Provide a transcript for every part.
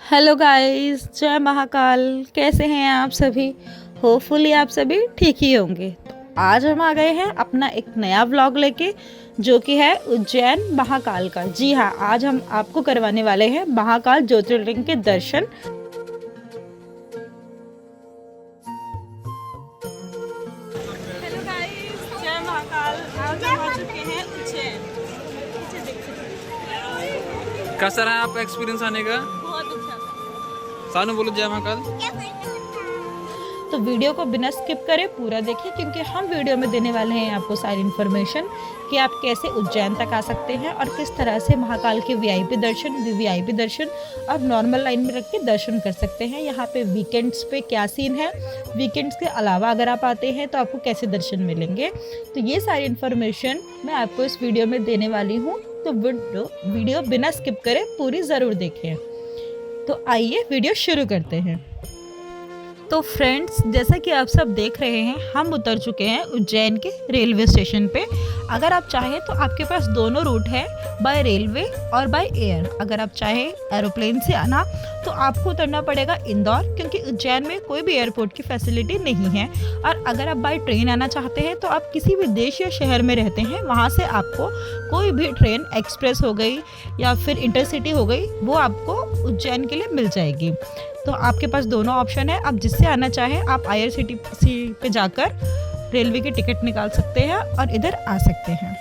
Hello guys, जय महाकाल। कैसे हैं आप सभी? होपफुली आप सभी ठीक ही होंगे। तो आज हम आ गए हैं अपना एक नया व्लॉग लेके, जो कि है उज्जैन महाकाल का। जी हाँ, आज हम आपको करवाने वाले हैं महाकाल ज्योतिर्लिंग के दर्शन। हेलो गाइस, जय महाकाल। आज हम आ चुके हैं उज्जैन। कैसा रहा आपका एक्सपीरियंस आने का? बहुत अच्छा था। सानू बोलो जय महाकाल। तो वीडियो को बिना स्किप करे पूरा देखिए, क्योंकि हम वीडियो में देने वाले हैं आपको सारी इन्फॉर्मेशन कि आप कैसे उज्जैन तक आ सकते हैं और किस तरह से महाकाल के वीआईपी दर्शन, वीवीआईपी दर्शन और नॉर्मल लाइन में रख के दर्शन कर सकते हैं। यहाँ पे वीकेंड्स पे क्या सीन है, वीकेंड्स के अलावा अगर आप आते हैं तो आपको कैसे दर्शन मिलेंगे, तो ये सारी इन्फॉर्मेशन मैं आपको इस वीडियो में देने वाली हूँ। तो वीडियो बिना स्किप करे पूरी ज़रूर देखें। तो आइए वीडियो शुरू करते हैं। तो फ्रेंड्स, जैसा कि आप सब देख रहे हैं, हम उतर चुके हैं उज्जैन के रेलवे स्टेशन पे। अगर आप चाहें तो आपके पास दोनों रूट है, बाय रेलवे और बाय एयर। अगर आप चाहें एरोप्लेन से आना तो आपको उतरना पड़ेगा इंदौर, क्योंकि उज्जैन में कोई भी एयरपोर्ट की फैसिलिटी नहीं है। और अगर आप बाय ट्रेन आना चाहते हैं तो आप किसी भी देश या शहर में रहते हैं, वहाँ से आपको कोई भी ट्रेन, एक्सप्रेस हो गई या फिर इंटरसिटी हो गई, वो आपको उज्जैन के लिए मिल जाएगी। तो आपके पास दोनों ऑप्शन है। आप जिससे आना चाहें आप IRCTC पे जाकर रेलवे की टिकट निकाल सकते हैं और इधर आ सकते हैं।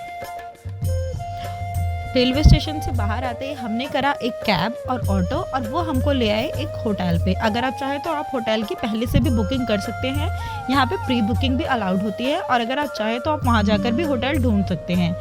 रेलवे स्टेशन से बाहर आते ही हमने करा एक कैब और ऑटो, और वो हमको ले आए एक होटल पे। अगर आप चाहें तो आप होटल की पहले से भी बुकिंग कर सकते हैं। यहाँ पे प्री बुकिंग भी अलाउड होती है, और अगर आप चाहें तो आप वहाँ जाकर भी होटल ढूंढ सकते हैं।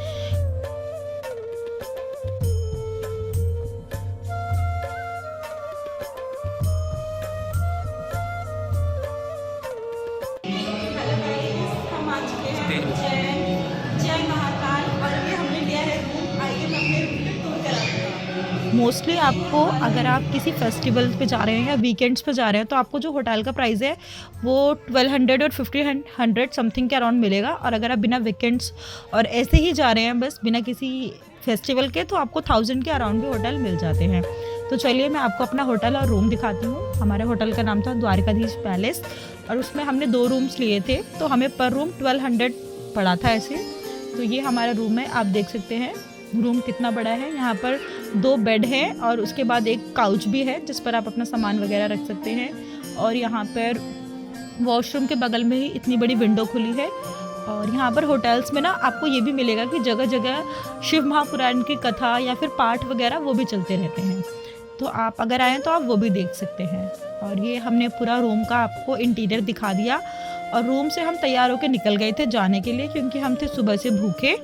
मोस्टली आपको, अगर आप किसी फेस्टिवल पे जा रहे हैं या वीकेंड्स पे जा रहे हैं, तो आपको जो होटल का प्राइस है वो 1200 और 1500 समथिंग के अराउंड मिलेगा। और अगर आप बिना वीकेंड्स और ऐसे ही जा रहे हैं, बस बिना किसी फेस्टिवल के, तो आपको 1000 के अराउंड भी होटल मिल जाते हैं। तो चलिए मैं आपको अपना होटल और रूम दिखाती हूँ। हमारे होटल का नाम था द्वारकाधीश पैलेस, और उसमें हमने 2 रूम्स लिए थे, तो हमें पर रूम 1200 पड़ा था ऐसे। तो ये हमारा रूम है, आप देख सकते हैं रूम कितना बड़ा है। यहाँ पर 2 बेड हैं और उसके बाद एक काउच भी है जिस पर आप अपना सामान वगैरह रख सकते हैं। और यहाँ पर वॉशरूम के बगल में ही इतनी बड़ी विंडो खुली है। और यहाँ पर होटल्स में ना आपको ये भी मिलेगा कि जगह जगह शिव महापुराण की कथा या फिर पाठ वगैरह वो भी चलते रहते हैं, तो आप अगर आएँ तो आप वो भी देख सकते हैं। और ये हमने पूरा रूम का आपको इंटीरियर दिखा दिया। और रूम से हम तैयार होकर निकल गए थे जाने के लिए, क्योंकि हम थे सुबह से भूखे,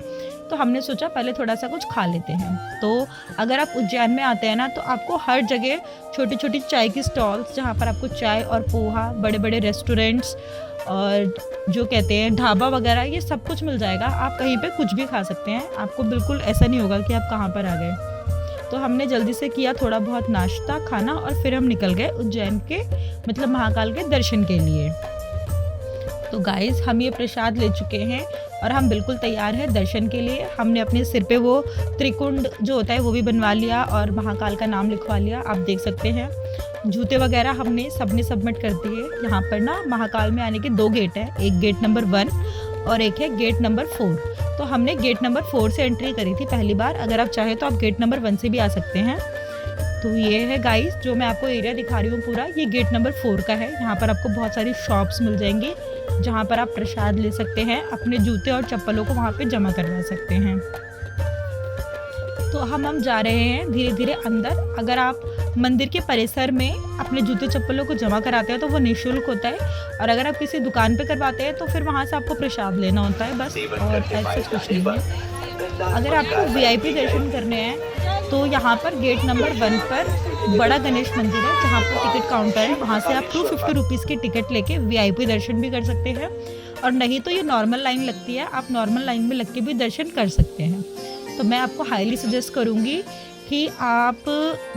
तो हमने सोचा पहले थोड़ा सा कुछ खा लेते हैं। तो अगर आप उज्जैन में आते हैं ना, तो आपको हर जगह छोटी छोटी चाय की स्टॉल्स, जहाँ पर आपको चाय और पोहा, बड़े बड़े रेस्टोरेंट्स और जो कहते हैं ढाबा वगैरह, ये सब कुछ मिल जाएगा। आप कहीं पे कुछ भी खा सकते हैं, आपको बिल्कुल ऐसा नहीं होगा कि आप कहाँ पर आ गए। तो हमने जल्दी से किया थोड़ा बहुत नाश्ता खाना, और फिर हम निकल गए उज्जैन के, मतलब महाकाल के दर्शन के लिए। तो गाइस, हम ये प्रसाद ले चुके हैं और हम बिल्कुल तैयार हैं दर्शन के लिए। हमने अपने सिर पे वो त्रिकुंड जो होता है वो भी बनवा लिया और महाकाल का नाम लिखवा लिया, आप देख सकते हैं। जूते वगैरह हमने सबने सबमिट कर दिए। यहाँ पर ना महाकाल में आने के 2 गेट हैं, एक गेट नंबर 1 और एक है गेट नंबर 4। तो हमने गेट नंबर 4 से एंट्री करी थी पहली बार। अगर आप चाहें तो आप गेट नंबर 1 से भी आ सकते हैं। तो ये है गाइस, जो मैं आपको एरिया दिखा रही हूँ पूरा, ये गेट नंबर 4 का है। यहाँ पर आपको बहुत सारी शॉप्स मिल जाएंगी जहाँ पर आप प्रसाद ले सकते हैं, अपने जूते और चप्पलों को वहाँ पे जमा करवा सकते हैं। तो हम जा रहे हैं धीरे धीरे अंदर। अगर आप मंदिर के परिसर में अपने जूते चप्पलों को जमा कराते हैं तो वो निःशुल्क होता है, और अगर आप किसी दुकान पे करवाते हैं तो फिर वहाँ से आपको प्रसाद लेना होता है बस, और ऐसा कुछ नहीं है। अगर आपको VIP दर्शन करने हैं तो यहाँ पर गेट नंबर 1 पर बड़ा गणेश मंदिर है, जहाँ पर टिकट काउंटर है। वहाँ से आप 250 रुपीज़ की टिकट लेके VIP दर्शन भी कर सकते हैं, और नहीं तो ये नॉर्मल लाइन लगती है, आप नॉर्मल लाइन में लग के भी दर्शन कर सकते हैं। तो मैं आपको हाईली सजेस्ट करूँगी कि आप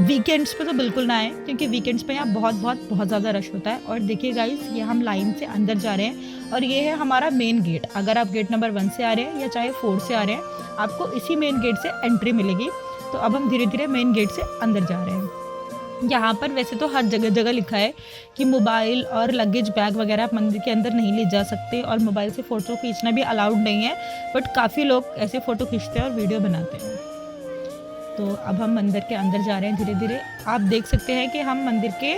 वीकेंड्स पे तो बिल्कुल ना आएँ, क्योंकि वीकेंड्स पे यहाँ बहुत ज़्यादा रश होता है। और देखिए गाइस, ये हम लाइन से अंदर जा रहे हैं और ये है हमारा मेन गेट। अगर आप गेट नंबर 1 से आ रहे हैं या चाहे 4 से आ रहे हैं, आपको इसी मेन गेट से एंट्री मिलेगी। तो अब हम धीरे धीरे मेन गेट से अंदर जा रहे हैं। यहाँ पर वैसे तो हर जगह जगह लिखा है कि मोबाइल और लगेज बैग वगैरह आप मंदिर के अंदर नहीं ले जा सकते और मोबाइल से फ़ोटो खींचना भी अलाउड नहीं है, बट काफ़ी लोग ऐसे फ़ोटो खींचते हैं और वीडियो बनाते हैं। तो अब हम मंदिर के अंदर जा रहे हैं धीरे धीरे। आप देख सकते हैं कि हम मंदिर के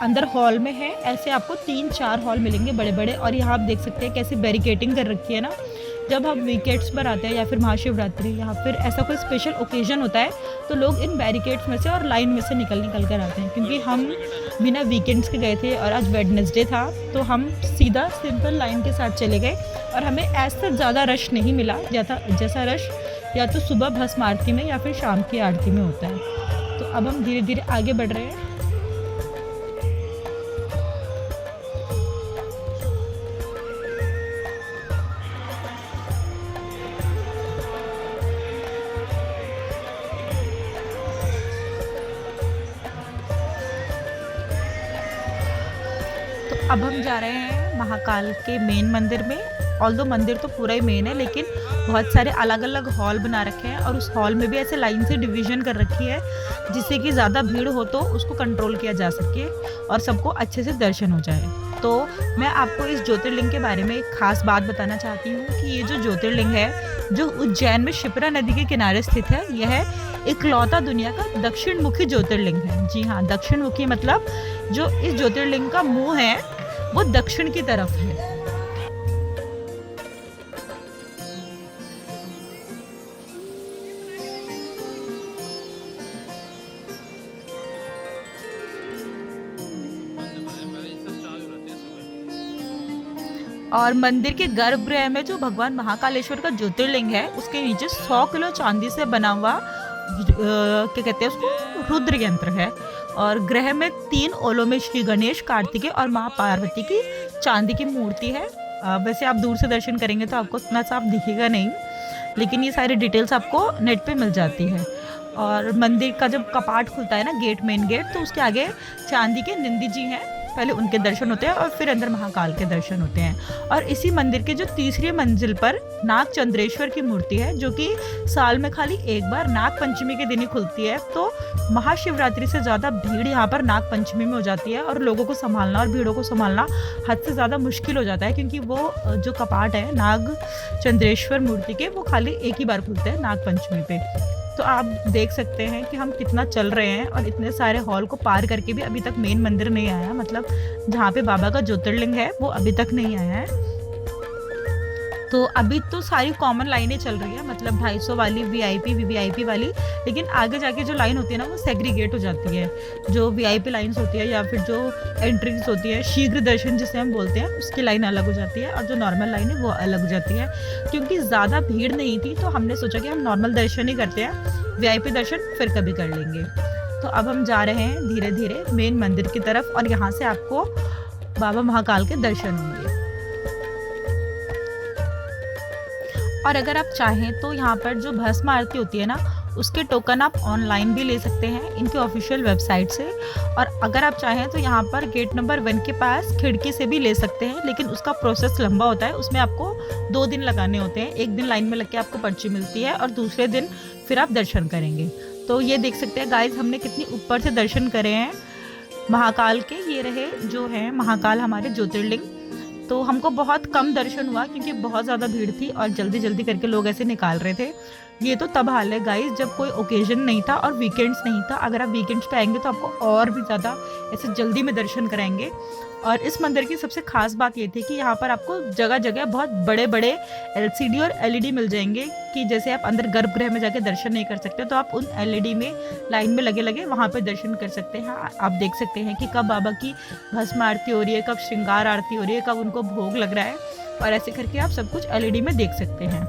अंदर हॉल में हैं। ऐसे आपको 3-4 हॉल मिलेंगे बड़े बड़े, और यहाँ आप देख सकते हैं कैसे बैरिकेटिंग कर रखी है ना। जब हम वीकेंड्स पर आते हैं या फिर महाशिवरात्रि या फिर ऐसा कोई स्पेशल ओकेजन होता है तो लोग इन बैरिकेड्स में से और लाइन में से निकल कर आते हैं। क्योंकि हम बिना वीकेंड्स के गए थे और आज वेडनेसडे था, तो हम सीधा सिंपल लाइन के साथ चले गए और हमें ऐसा ज़्यादा रश नहीं मिला जैसा रश या तो सुबह भस्म आरती में या फिर शाम की आरती में होता है। तो अब हम धीरे धीरे आगे बढ़ रहे हैं। अब हम जा रहे हैं महाकाल के मेन मंदिर में। ऑल्दो मंदिर तो पूरा ही मेन है, लेकिन बहुत सारे अलग अलग हॉल बना रखे हैं और उस हॉल में भी ऐसे लाइन से डिवीज़न कर रखी है जिससे कि ज़्यादा भीड़ हो तो उसको कंट्रोल किया जा सके और सबको अच्छे से दर्शन हो जाए। तो मैं आपको इस ज्योतिर्लिंग के बारे में एक ख़ास बात बताना चाहती हूँ कि ये जो ज्योतिर्लिंग है जो उज्जैन में शिप्रा नदी के किनारे स्थित है, यह इकलौता दुनिया का दक्षिण मुखी ज्योतिर्लिंग है। जी हाँ, दक्षिण मुखी मतलब जो इस ज्योतिर्लिंग का मुँह है वो दक्षिण की तरफ है। और मंदिर के गर्भगृह में जो भगवान महाकालेश्वर का ज्योतिर्लिंग है उसके नीचे 100 किलो चांदी से बना हुआ क्या कहते हैं उसको, रुद्र यंत्र है। और ग्रह में 3 ओलों में श्री गणेश, कार्तिकेय और माँ पार्वती की चांदी की मूर्ति है। वैसे आप दूर से दर्शन करेंगे तो आपको उतना साफ दिखेगा नहीं, लेकिन ये सारी डिटेल्स आपको नेट पे मिल जाती है। और मंदिर का जब कपाट खुलता है ना, गेट, मेन गेट, तो उसके आगे चांदी के निंदी जी हैं, पहले उनके दर्शन होते हैं और फिर अंदर महाकाल के दर्शन होते हैं। और इसी मंदिर के जो तीसरी मंजिल पर नाग चंद्रेश्वर की मूर्ति है जो कि साल में खाली एक बार नाग पंचमी के दिन ही खुलती है। तो महाशिवरात्रि से ज़्यादा भीड़ यहाँ पर नाग पंचमी में हो जाती है और लोगों को संभालना और भीड़ों को संभालना हद से ज़्यादा मुश्किल हो जाता है, क्योंकि वो जो कपाट है नाग चंद्रेश्वर मूर्ति के वो खाली एक ही बार खुलते हैं नाग पंचमी पे। तो आप देख सकते हैं कि हम कितना चल रहे हैं और इतने सारे हॉल को पार करके भी अभी तक मेन मंदिर नहीं आया, मतलब जहाँ पे बाबा का ज्योतिर्लिंग है वो अभी तक नहीं आया है। तो अभी तो सारी कॉमन लाइनें चल रही है, मतलब 250 वाली, वीआईपी, वीवीआईपी वाली, लेकिन आगे जाके जो लाइन होती है ना वो सेग्रीगेट हो जाती है। जो वीआईपी लाइन्स होती है या फिर जो एंट्रीज होती है, शीघ्र दर्शन जिसे हम बोलते हैं, उसकी लाइन अलग हो जाती है और जो नॉर्मल लाइन है वो अलग हो जाती है। क्योंकि ज़्यादा भीड़ नहीं थी तो हमने सोचा कि हम नॉर्मल दर्शन ही करते हैं, वीआईपी दर्शन फिर कभी कर लेंगे। तो अब हम जा रहे हैं धीरे धीरे मेन मंदिर की तरफ और यहाँ से आपको बाबा महाकाल के दर्शन होंगे। और अगर आप चाहें तो यहाँ पर जो भस्म आरती होती है ना उसके टोकन आप ऑनलाइन भी ले सकते हैं इनके ऑफिशियल वेबसाइट से। और अगर आप चाहें तो यहाँ पर गेट नंबर 1 के पास खिड़की से भी ले सकते हैं, लेकिन उसका प्रोसेस लंबा होता है, उसमें आपको 2 दिन लगाने होते हैं। एक दिन लाइन में लग के आपको पर्ची मिलती है और दूसरे दिन फिर आप दर्शन करेंगे। तो ये देख सकते हैं गाइज हमने कितनी ऊपर से दर्शन करे हैं महाकाल के। ये रहे जो है महाकाल हमारे ज्योतिर्लिंग। तो हमको बहुत कम दर्शन हुआ क्योंकि बहुत ज़्यादा भीड़ थी और जल्दी जल्दी करके लोग ऐसे निकाल रहे थे। ये तो तब हाल है गाइस जब कोई ओकेजन नहीं था और वीकेंड्स नहीं था। अगर आप वीकेंड्स पे आएंगे तो आपको और भी ज़्यादा ऐसे जल्दी में दर्शन कराएंगे। और इस मंदिर की सबसे खास बात ये थी कि यहाँ पर आपको जगह जगह बहुत बड़े बड़े LCD और LED मिल जाएंगे कि जैसे आप अंदर गर्भगृह में जाके दर्शन नहीं कर सकते तो आप उन LED में लाइन में लगे लगे वहाँ पे दर्शन कर सकते हैं। आप देख सकते हैं कि कब बाबा की भस्म आरती हो रही है, कब श्रृंगार आरती हो रही है, कब उनको भोग लग रहा है, और ऐसे करके आप सब कुछ LED में देख सकते हैं।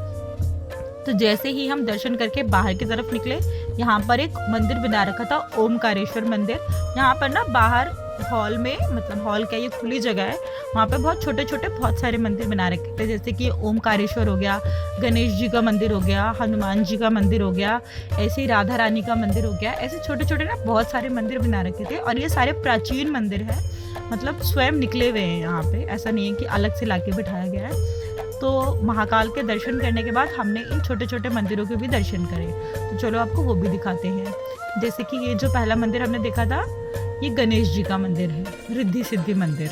तो जैसे ही हम दर्शन करके बाहर की तरफ निकले, यहाँ पर एक मंदिर बना रखा था, ओमकारेश्वर मंदिर। यहाँ पर ना बाहर हॉल में, मतलब हॉल क्या, ये खुली जगह है, वहाँ पे बहुत छोटे छोटे बहुत सारे मंदिर बना रखे थे, जैसे कि ओमकारेश्वर हो गया, गणेश जी का मंदिर हो गया, हनुमान जी का मंदिर हो गया, ऐसे ही राधा रानी का मंदिर हो गया। ऐसे छोटे छोटे ना बहुत सारे मंदिर बना रखे थे और ये सारे प्राचीन मंदिर हैं, मतलब स्वयं निकले हुए हैं यहाँ पे, ऐसा नहीं है कि अलग से लाके बिठाया गया है। तो महाकाल के दर्शन करने के बाद हमने इन छोटे छोटे मंदिरों के भी दर्शन करे। तो चलो आपको वो भी दिखाते हैं। जैसे कि ये जो पहला मंदिर हमने देखा था, ये गणेश जी का मंदिर है, रिद्धि सिद्धि मंदिर।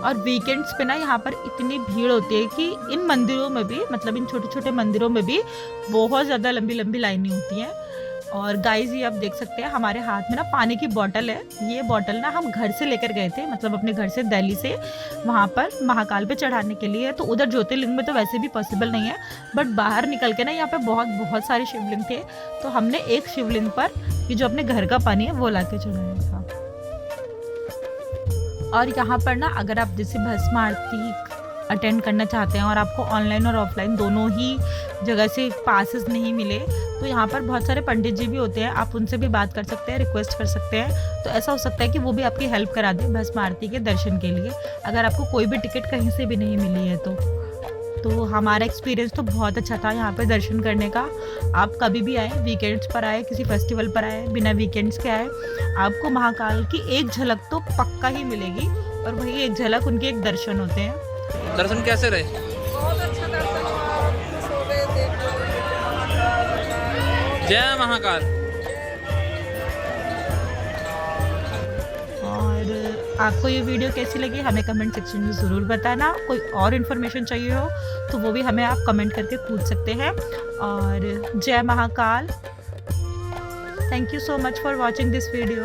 और वीकेंड्स पे ना यहाँ पर इतनी भीड़ होती है कि इन मंदिरों में भी, मतलब इन छोटे छोटे मंदिरों में भी बहुत ज़्यादा लंबी लंबी लाइनें होती हैं। और गाइस ये आप देख सकते हैं हमारे हाथ में ना पानी की बोतल है। ये बोतल ना हम घर से लेकर गए थे, मतलब अपने घर से दिल्ली से वहाँ पर महाकाल पे चढ़ाने के लिए। तो उधर ज्योतिर्लिंग में तो वैसे भी पॉसिबल नहीं है, बट बाहर निकल के ना यहाँ पे बहुत सारे शिवलिंग थे। तो हमने एक शिवलिंग पर ये जो अपने घर का पानी है वो ला के चढ़ाया था। और यहाँ पर ना अगर आप जैसे भस्म आरती अटेंड करना चाहते हैं और आपको ऑनलाइन और ऑफलाइन दोनों ही जगह से पासेस नहीं मिले, तो यहाँ पर बहुत सारे पंडित जी भी होते हैं, आप उनसे भी बात कर सकते हैं, रिक्वेस्ट कर सकते हैं। तो ऐसा हो सकता है कि वो भी आपकी हेल्प करा दें भस्म आरती के दर्शन के लिए, अगर आपको कोई भी टिकट कहीं से भी नहीं मिली है तो हमारा एक्सपीरियंस तो बहुत अच्छा था यहाँ पे दर्शन करने का। आप कभी भी आए, वीकेंड्स पर आए, किसी फेस्टिवल पर आए, बिना वीकेंड्स के आए, आपको महाकाल की एक झलक तो पक्का ही मिलेगी। और वही एक झलक, उनके एक दर्शन होते हैं। दर्शन कैसे रहे? बहुत अच्छा दर्शन हुआ, खुश हो गए देख के। जय महाकाल। और आपको ये वीडियो कैसी लगी हमें कमेंट सेक्शन में ज़रूर बताना। कोई और इन्फॉर्मेशन चाहिए हो तो वो भी हमें आप कमेंट करके पूछ सकते हैं। और जय Mahakal. Thank you so much for watching this video.